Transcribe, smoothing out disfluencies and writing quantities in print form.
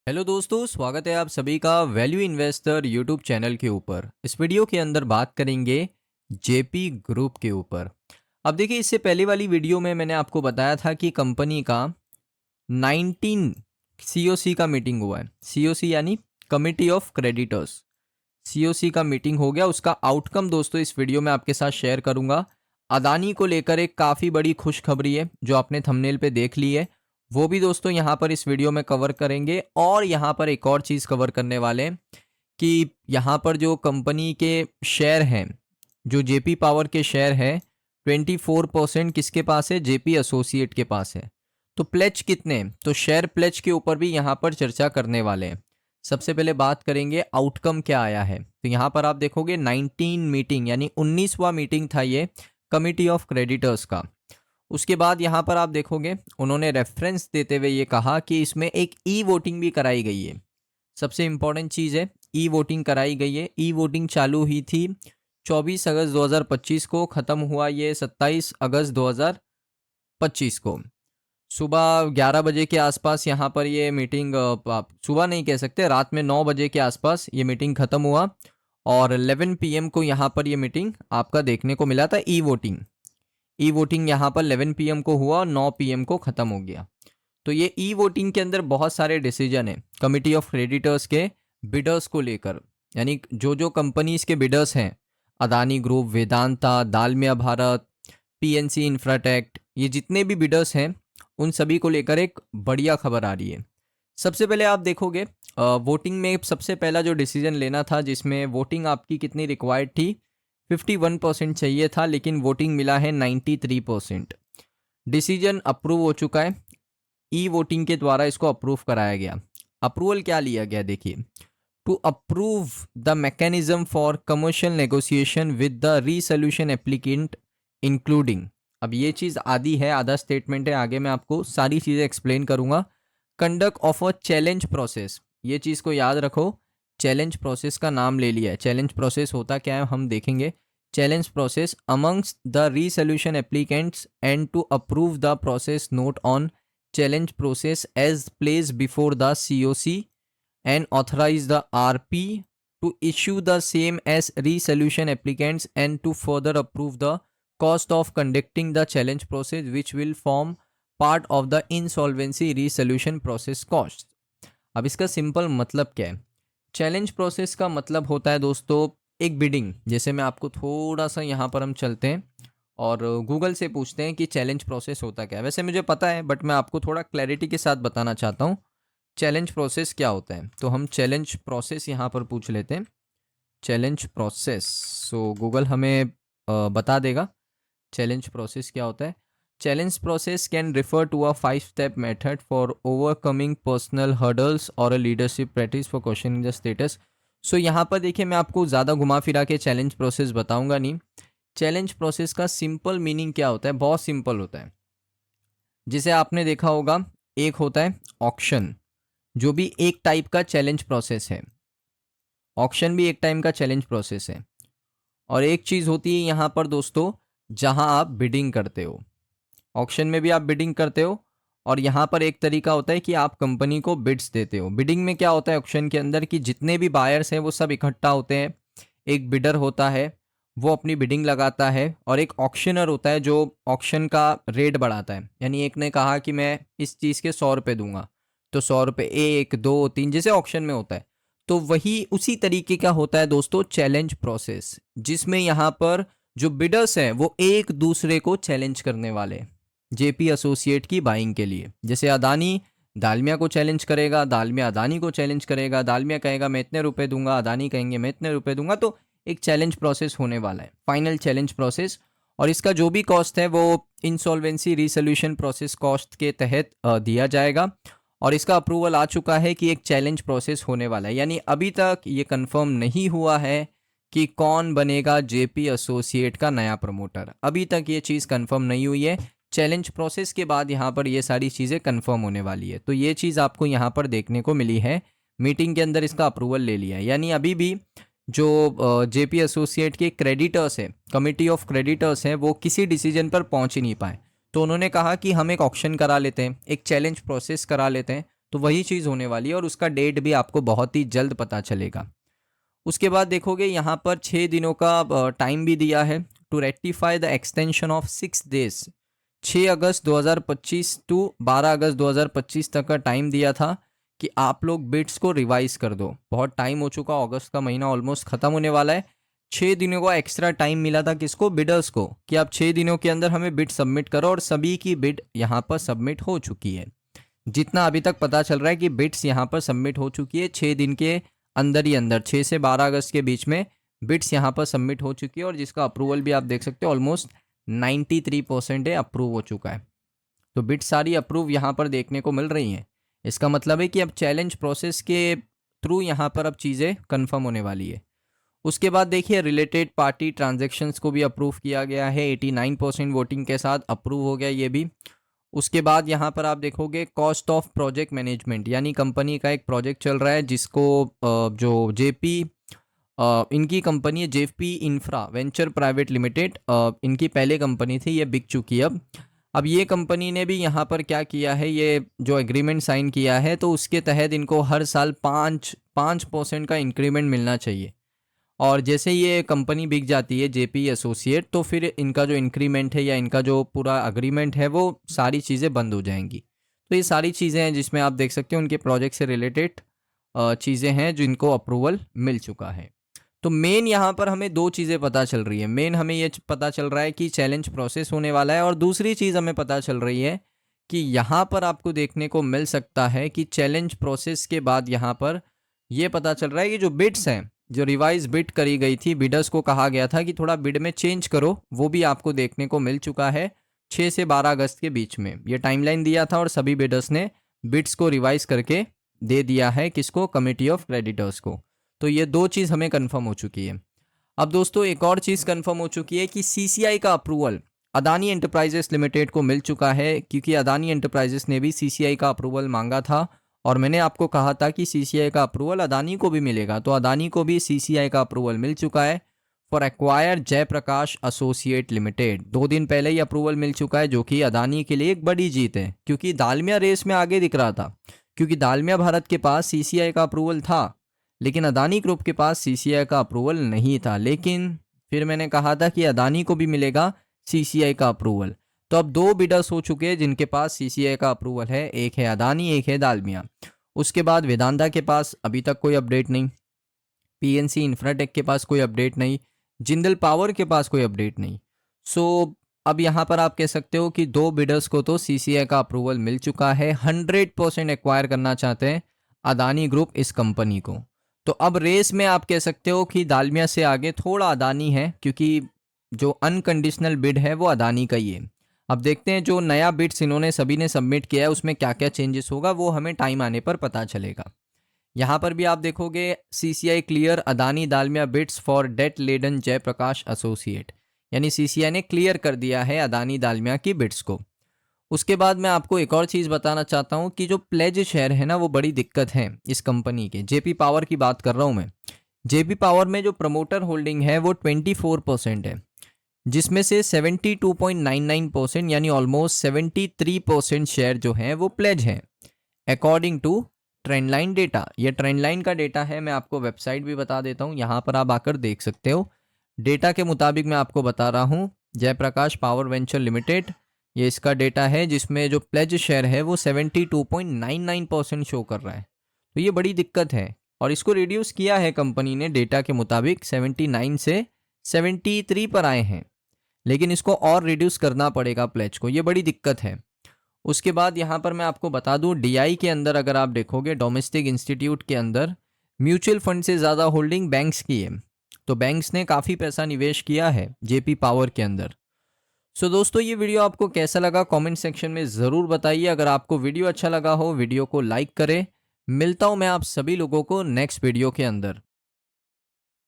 Hello दोस्तों, स्वागत है आप सभी का वैल्यू इन्वेस्टर यूट्यूब चैनल के ऊपर। इस वीडियो के अंदर बात करेंगे जेपी ग्रुप के ऊपर। अब देखिए, इससे पहले वाली वीडियो में मैंने आपको बताया था कि कंपनी का 19 सीओसी का मीटिंग हुआ है। सीओसी यानी कमिटी ऑफ क्रेडिटर्स। सीओसी का मीटिंग हो गया, उसका आउटकम दोस्तों इस वीडियो में आपके साथ शेयर करूंगा। अदानी को लेकर एक काफ़ी बड़ी खुशखबरी है जो आपने थंबनेल पे देख ली है, वो भी दोस्तों यहाँ पर इस वीडियो में कवर करेंगे। और यहाँ पर एक और चीज़ कवर करने वाले हैं कि यहाँ पर जो कंपनी के शेयर हैं, जो जेपी पावर के शेयर हैं, 24% किसके पास है? जेपी एसोसिएट के पास है। तो प्लेज कितने हैं? तो शेयर प्लेज के ऊपर भी यहाँ पर चर्चा करने वाले हैं। सबसे पहले बात करेंगे आउटकम क्या आया है। तो यहाँ पर आप देखोगे 19 मीटिंग यानी 19वां मीटिंग था ये कमिटी ऑफ क्रेडिटर्स का। उसके बाद यहाँ पर आप देखोगे उन्होंने रेफरेंस देते हुए ये कहा कि इसमें एक ई वोटिंग भी कराई गई है। सबसे इम्पॉर्टेंट चीज़ है, ई वोटिंग कराई गई है। ई वोटिंग चालू हुई थी 24 अगस्त 2025 को, ख़त्म हुआ ये 27 अगस्त 2025 को सुबह 11 बजे के आसपास। यहाँ पर ये मीटिंग, आप सुबह नहीं कह सकते, रात में 9 बजे के आसपास ये मीटिंग ख़त्म हुआ और 11 पीएम को यहाँ पर ये मीटिंग आपका देखने को मिला था। ई वोटिंग यहाँ पर 11 पीएम को हुआ और 9 पीएम को ख़त्म हो गया। तो ये ई वोटिंग के अंदर बहुत सारे डिसीजन है कमिटी ऑफ क्रेडिटर्स के बिडर्स को लेकर, यानी जो जो कंपनीज के बिडर्स हैं, Adani group, Vedanta, Dalmia Bharat, PNC Infratech, ये जितने भी बिडर्स हैं उन सभी को लेकर एक बढ़िया खबर आ रही है। सबसे पहले आप देखोगे वोटिंग में सबसे पहला जो डिसीजन लेना था, जिसमें वोटिंग आपकी कितनी रिक्वायर्ड थी, 51% चाहिए था, लेकिन वोटिंग मिला है 93%। डिसीजन अप्रूव हो चुका है, ई वोटिंग के द्वारा इसको अप्रूव कराया गया। अप्रूवल क्या लिया गया देखिए, to approve the mechanism for commercial negotiation with the resolution applicant including. अब ये चीज़ आधी है, आधा स्टेटमेंट है, आगे मैं आपको सारी चीज़ें एक्सप्लेन करूंगा। Conduct of a challenge process, ये चीज़ को याद रखो, चैलेंज प्रोसेस का नाम ले लिया है। चैलेंज प्रोसेस होता क्या है हम देखेंगे। Challenge process amongst the resolution applicants and to approve the process note on challenge process as placed before the COC and authorize the RP to issue the same as resolution applicants and to further approve the cost of conducting the challenge process which will form part of the insolvency resolution process cost। अब इसका simple मतलब क्या है? Challenge process का मतलब होता है दोस्तों एक बिडिंग। जैसे मैं आपको थोड़ा सा यहाँ पर हम चलते हैं और गूगल से पूछते हैं कि चैलेंज प्रोसेस होता क्या है। वैसे मुझे पता है, बट मैं आपको थोड़ा क्लैरिटी के साथ बताना चाहता हूँ चैलेंज प्रोसेस क्या होता है। तो हम चैलेंज प्रोसेस यहाँ पर पूछ लेते हैं, चैलेंज प्रोसेस। सो गूगल हमें बता देगा चैलेंज प्रोसेस क्या होता है। Challenge process can refer to a 5 step method for overcoming personal hurdles और a leadership practice for questioning the status. So यहाँ पर देखिए, मैं आपको ज़्यादा घुमा फिरा के चैलेंज प्रोसेस बताऊंगा नहीं। चैलेंज प्रोसेस का सिंपल मीनिंग क्या होता है? बहुत सिंपल होता है। जिसे आपने देखा होगा, एक होता है ऑक्शन, जो भी एक टाइप का चैलेंज प्रोसेस है। ऑक्शन भी एक टाइप का चैलेंज प्रोसेस है। और एक चीज़ होती है यहाँ पर दोस्तों, जहाँ आप बिडिंग करते हो। ऑक्शन में भी आप बिडिंग करते हो और यहाँ पर एक तरीका होता है कि आप कंपनी को बिड्स देते हो। बिडिंग में क्या होता है ऑक्शन के अंदर, कि जितने भी बायर्स हैं वो सब इकट्ठा होते हैं, एक बिडर होता है, वो अपनी बिडिंग लगाता है, और एक ऑक्शनर होता है जो ऑक्शन का रेट बढ़ाता है। यानी एक ने कहा कि मैं इस चीज़ के 100 रुपये दूंगा, तो 100 रुपये 1, 2, 3, जैसे ऑक्शन में होता है। तो वही उसी तरीके का होता है दोस्तों चैलेंज प्रोसेस, जिसमें यहाँ पर जो बिडर्स हैं वो एक दूसरे को चैलेंज करने वाले। जेपी एसोसिएट की बाइंग के लिए, जैसे अदानी दालमिया को चैलेंज करेगा, दालमिया अदानी को चैलेंज करेगा, दालमिया कहेगा मैं इतने रुपए दूंगा, अदानी कहेंगे मैं इतने रुपए दूंगा। तो एक चैलेंज प्रोसेस होने वाला है, फाइनल चैलेंज प्रोसेस। और इसका जो भी कॉस्ट है वो इंसॉल्वेंसी रिसोल्यूशन प्रोसेस कॉस्ट के तहत दिया जाएगा। और इसका अप्रूवल आ चुका है कि एक चैलेंज प्रोसेस होने वाला है। यानी अभी तक ये कंफर्म नहीं हुआ है कि कौन बनेगा जेपी एसोसिएट का नया प्रमोटर। अभी तक ये चीज़ कंफर्म नहीं हुई है। चैलेंज प्रोसेस के बाद यहाँ पर ये सारी चीज़ें कंफर्म होने वाली है। तो ये चीज़ आपको यहाँ पर देखने को मिली है, मीटिंग के अंदर इसका अप्रूवल ले लिया है। यानी अभी भी जो जेपी एसोसिएट के क्रेडिटर्स है, कमिटी ऑफ क्रेडिटर्स हैं, वो किसी डिसीजन पर पहुंच ही नहीं पाए। तो उन्होंने कहा कि हम एक ऑक्शन करा लेते हैं, एक चैलेंज प्रोसेस करा लेते हैं, तो वही चीज़ होने वाली है और उसका डेट भी आपको बहुत ही जल्द पता चलेगा। उसके बाद देखोगे यहाँ पर 6 दिनों का टाइम भी दिया है to rectify the extension of 6 days. 6 अगस्त 2025 टू 12 अगस्त 2025 तक का टाइम दिया था कि आप लोग बिड्स को रिवाइज कर दो। बहुत टाइम हो चुका, अगस्त का महीना ऑलमोस्ट ख़त्म होने वाला है। 6 दिनों का एक्स्ट्रा टाइम मिला था किसको? बिडर्स को, कि आप 6 दिनों के अंदर हमें बिड सबमिट करो और सभी की बिड यहाँ पर सबमिट हो चुकी है। जितना अभी तक पता चल रहा है कि बिड्स यहाँ पर सबमिट हो चुकी है 6 दिन के अंदर ही अंदर, 6 से 12 अगस्त के बीच में बिड्स यहाँ पर सबमिट हो चुकी है और जिसका अप्रूवल भी आप देख सकते हो ऑलमोस्ट 93% है, अप्रूव हो चुका है। तो बिड्स सारी अप्रूव यहाँ पर देखने को मिल रही हैं। इसका मतलब है कि अब चैलेंज प्रोसेस के थ्रू यहाँ पर अब चीज़ें कन्फर्म होने वाली है। उसके बाद देखिए रिलेटेड पार्टी ट्रांजैक्शंस को भी अप्रूव किया गया है, 89% वोटिंग के साथ अप्रूव हो गया ये भी। उसके बाद यहाँ पर आप देखोगे कॉस्ट ऑफ प्रोजेक्ट मैनेजमेंट, यानी कंपनी का एक प्रोजेक्ट चल रहा है जिसको जो जेपी इनकी कंपनी है JP infra venture private limited, इनकी पहले कंपनी थी, ये बिक चुकी है अब ये कंपनी ने भी यहाँ पर क्या किया है, ये जो एग्रीमेंट साइन किया है तो उसके तहत इनको हर साल 5% का इंक्रीमेंट मिलना चाहिए। और जैसे ये कंपनी बिक जाती है जेपी एसोसिएट तो फिर इनका जो इंक्रीमेंट है या इनका जो पूरा अग्रीमेंट है वो सारी चीज़ें बंद हो जाएंगी। तो ये सारी चीज़ें हैं जिसमें आप देख सकते हो उनके प्रोजेक्ट से रिलेटेड चीज़ें हैं जिनको अप्रूवल मिल चुका है। तो मेन यहाँ पर हमें दो चीज़ें पता चल रही है। मेन हमें ये पता चल रहा है कि चैलेंज प्रोसेस होने वाला है और दूसरी चीज़ हमें पता चल रही है कि यहाँ पर आपको देखने को मिल सकता है कि चैलेंज प्रोसेस के बाद यहाँ पर ये पता चल रहा है कि जो बिड्स हैं, जो रिवाइज बिड करी गई थी, बिडर्स को कहा गया था कि थोड़ा बिड में चेंज करो, वो भी आपको देखने को मिल चुका है 6 से 12 अगस्त के बीच में। ये टाइमलाइन दिया था और सभी बिडर्स ने बिड्स को रिवाइज करके दे दिया है किसको? कमिटी ऑफ क्रेडिटर्स को। तो ये दो चीज़ हमें कंफर्म हो चुकी है। अब दोस्तों एक और चीज़ कंफर्म हो चुकी है कि सीसीआई का अप्रूवल अदानी एंटरप्राइजेस लिमिटेड को मिल चुका है, क्योंकि अदानी एंटरप्राइजेस ने भी सीसीआई का अप्रूवल मांगा था और मैंने आपको कहा था कि सीसीआई का अप्रूवल अदानी को भी मिलेगा। तो अदानी को भी सीसीआई का अप्रूवल मिल चुका है for acquire Jaiprakash associate limited. 2 दिन पहले ही अप्रूवल मिल चुका है, जो कि अदानी के लिए एक बड़ी जीत है, क्योंकि दालमिया रेस में आगे दिख रहा था। क्योंकि दालमिया भारत के पास सीसीआई का अप्रूवल था लेकिन अदानी ग्रुप के पास सीसीआई का अप्रूवल नहीं था। लेकिन फिर मैंने कहा था कि अदानी को भी मिलेगा सीसीआई का अप्रूवल। तो अब 2 बिडर्स हो चुके हैं जिनके पास सीसीआई का अप्रूवल है, एक है अदानी, एक है दालमिया। उसके बाद वेदांता के पास अभी तक कोई अपडेट नहीं, पीएनसी इंफ्राटेक के पास कोई अपडेट नहीं, जिंदल पावर के पास कोई अपडेट नहीं। सो अब यहाँ पर आप कह सकते हो कि 2 बिडर्स को तो सीसीआई का अप्रूवल मिल चुका है, 100% एक्वायर करना चाहते हैं अदानी ग्रुप इस कंपनी को। तो अब रेस में आप कह सकते हो कि दालमिया से आगे थोड़ा अदानी है, क्योंकि जो अनकंडीशनल बिड है वो अदानी का ही है। अब देखते हैं जो नया बिड्स इन्होंने सभी ने सबमिट किया है उसमें क्या क्या चेंजेस होगा, वो हमें टाइम आने पर पता चलेगा। यहाँ पर भी आप देखोगे CCI clear Adani Dalmia bids for debt laden Jaiprakash associate, यानी सीसीआई ने क्लियर कर दिया है अदानी दालमिया की बिड्स को। उसके बाद मैं आपको एक और चीज़ बताना चाहता हूँ कि जो प्लेज शेयर है ना वो बड़ी दिक्कत है इस कंपनी के। जेपी पावर की बात कर रहा हूँ मैं। जेपी पावर में जो प्रमोटर होल्डिंग है वो 24% है, जिसमें से 72.99% यानी ऑलमोस्ट 73% शेयर जो हैं वो प्लेज हैं अकॉर्डिंग टू ट्रेंडलाइन डेटा। ये ट्रेंडलाइन का डेटा है, मैं आपको वेबसाइट भी बता देता हूँ, यहाँ पर आप आकर देख सकते हो। डेटा के मुताबिक मैं आपको बता रहा हूँ, जयप्रकाश पावर वेंचर लिमिटेड, ये इसका डेटा है जिसमें जो प्लेज शेयर है वो 72.99% शो कर रहा है। तो ये बड़ी दिक्कत है और इसको रिड्यूस किया है कंपनी ने, डेटा के मुताबिक 79 से 73 पर आए हैं, लेकिन इसको और रिड्यूस करना पड़ेगा प्लेज को, ये बड़ी दिक्कत है। उसके बाद यहाँ पर मैं आपको बता दूँ डीआई के अंदर अगर आप देखोगे डोमेस्टिक इंस्टीट्यूट के अंदर म्यूचुअल फंड से ज़्यादा होल्डिंग बैंक्स की है। तो बैंक्स ने काफ़ी पैसा निवेश किया है जेपी पावर के अंदर। सो दोस्तों ये वीडियो आपको कैसा लगा कमेंट सेक्शन में ज़रूर बताइए। अगर आपको वीडियो अच्छा लगा हो वीडियो को लाइक करें। मिलता हूँ मैं आप सभी लोगों को नेक्स्ट वीडियो के अंदर।